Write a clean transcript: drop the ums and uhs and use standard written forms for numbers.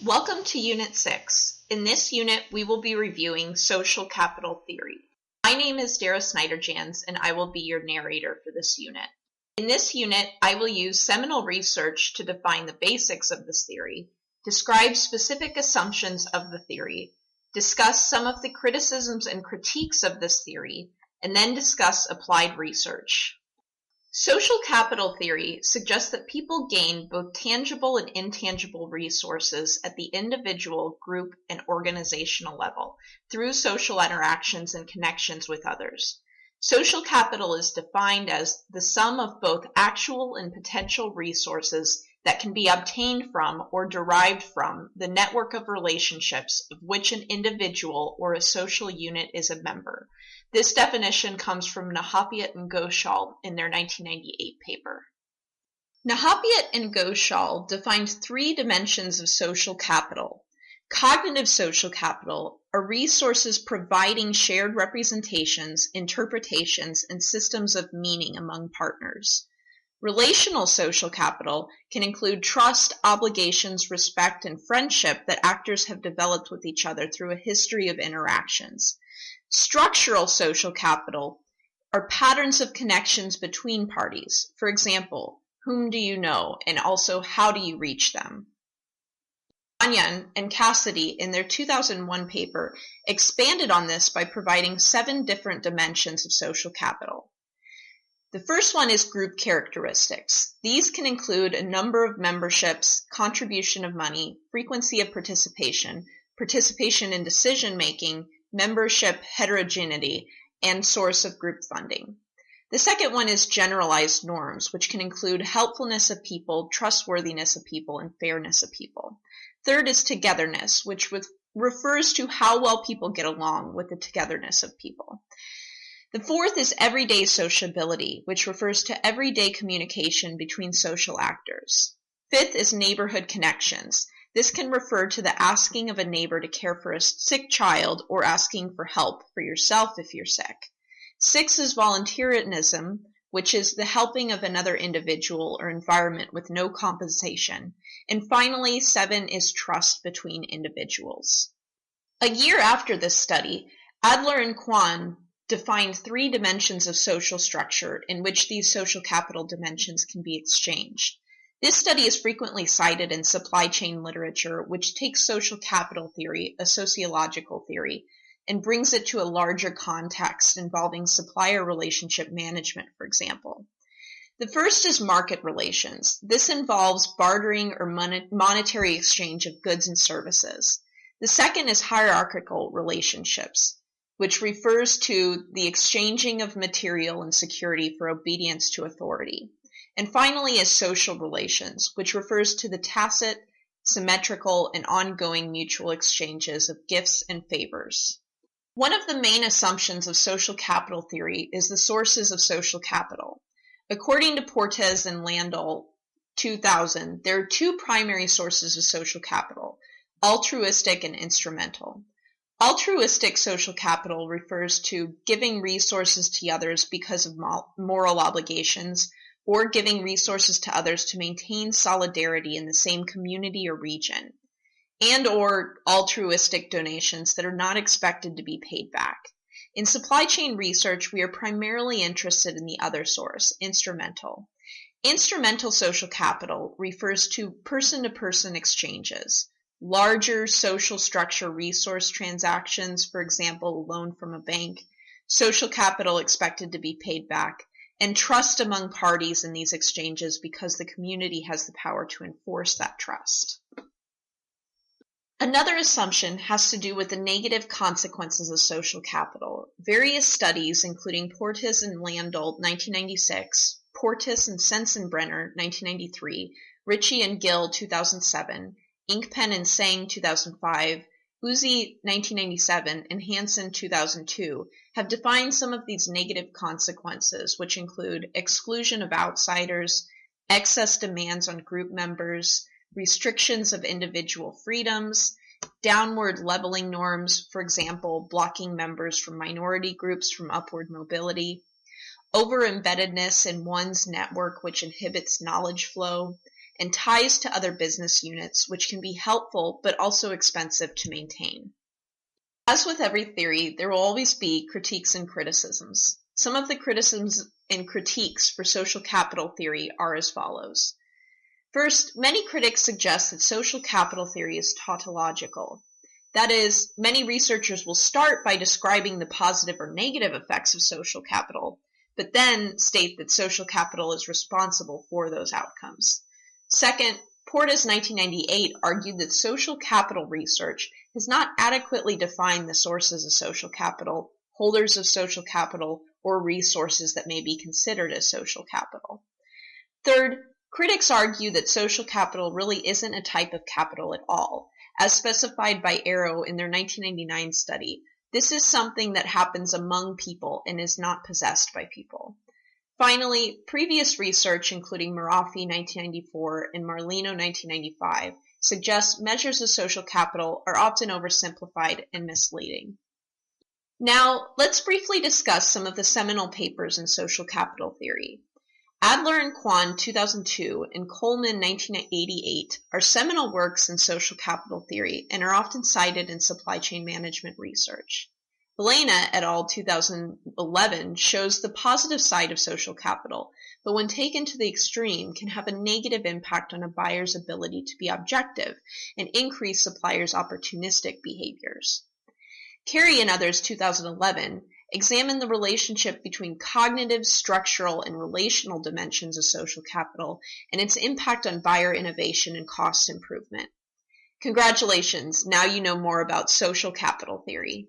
Welcome to Unit 6. In this unit, we will be reviewing social capital theory. My name is Dara Snyder-Jans, and I will be your narrator for this unit. In this unit, I will use seminal research to define the basics of this theory, describe specific assumptions of the theory, discuss some of the criticisms and critiques of this theory, and then discuss applied research. Social capital theory suggests that people gain both tangible and intangible resources at the individual, group, and organizational level through social interactions and connections with others. Social capital is defined as the sum of both actual and potential resources that can be obtained from or derived from the network of relationships of which an individual or a social unit is a member. This definition comes from Nahapiat and Ghoshal in their 1998 paper. Nahapiat and Ghoshal defined three dimensions of social capital. Cognitive social capital are resources providing shared representations, interpretations, and systems of meaning among partners. Relational social capital can include trust, obligations, respect, and friendship that actors have developed with each other through a history of interactions. Structural social capital are patterns of connections between parties. For example, whom do you know, and also how do you reach them? Anyan and Cassidy, in their 2001 paper, expanded on this by providing 7 different dimensions of social capital. The first one is group characteristics. These can include a number of memberships, contribution of money, frequency of participation, participation in decision-making, membership heterogeneity, and source of group funding. The second one is generalized norms, which can include helpfulness of people, trustworthiness of people, and fairness of people. Third is togetherness, which refers to how well people get along with the togetherness of people. The fourth is everyday sociability, which refers to everyday communication between social actors. Fifth is neighborhood connections. This can refer to the asking of a neighbor to care for a sick child or asking for help for yourself if you're sick. 6 is volunteerism, which is the helping of another individual or environment with no compensation. And finally, 7 is trust between individuals. A year after this study, Adler and Kwan defined 3 dimensions of social structure in which these social capital dimensions can be exchanged. This study is frequently cited in supply chain literature, which takes social capital theory, a sociological theory, and brings it to a larger context involving supplier relationship management, for example. The first is market relations. This involves bartering or monetary exchange of goods and services. The second is hierarchical relationships, which refers to the exchanging of material and security for obedience to authority. And finally is social relations, which refers to the tacit, symmetrical, and ongoing mutual exchanges of gifts and favors. One of the main assumptions of social capital theory is the sources of social capital. According to Portes and Landau, 2000, there are 2 primary sources of social capital, altruistic and instrumental. Altruistic social capital refers to giving resources to others because of moral obligations, or giving resources to others to maintain solidarity in the same community or region, and or altruistic donations that are not expected to be paid back. In supply chain research, we are primarily interested in the other source, instrumental. Instrumental social capital refers to person-to-person exchanges, larger social structure resource transactions, for example, a loan from a bank, social capital expected to be paid back, and trust among parties in these exchanges because the community has the power to enforce that trust. Another assumption has to do with the negative consequences of social capital. Various studies, including Portes and Landau, 1996, Portes and Sensenbrenner, 1993, Ritchie and Gill, 2007, Inkpen and Sang, 2005, Uzi, 1997, and Hansen, 2002, have defined some of these negative consequences, which include exclusion of outsiders, excess demands on group members, restrictions of individual freedoms, downward leveling norms, for example, blocking members from minority groups from upward mobility. over-embeddedness in one's network, which inhibits knowledge flow, and ties to other business units, which can be helpful but also expensive to maintain. As with every theory, there will always be critiques and criticisms. Some of the criticisms and critiques for social capital theory are as follows. First, many critics suggest that social capital theory is tautological. That is, many researchers will start by describing the positive or negative effects of social capital, but then state that social capital is responsible for those outcomes. Second, Porta's 1998 argued that social capital research has not adequately defined the sources of social capital, holders of social capital, or resources that may be considered as social capital. Third, critics argue that social capital really isn't a type of capital at all. As specified by Arrow in their 1999 study, this is something that happens among people and is not possessed by people. Finally, previous research, including Marafi 1994 and Marlino 1995, suggests measures of social capital are often oversimplified and misleading. Now, let's briefly discuss some of the seminal papers in social capital theory. Adler and Kwan 2002 and Coleman 1988 are seminal works in social capital theory and are often cited in supply chain management research. Belena et al. 2011 shows the positive side of social capital, but when taken to the extreme can have a negative impact on a buyer's ability to be objective and increase suppliers' opportunistic behaviors. Carey and others 2011 examine the relationship between cognitive, structural, and relational dimensions of social capital and its impact on buyer innovation and cost improvement. Congratulations, now you know more about social capital theory.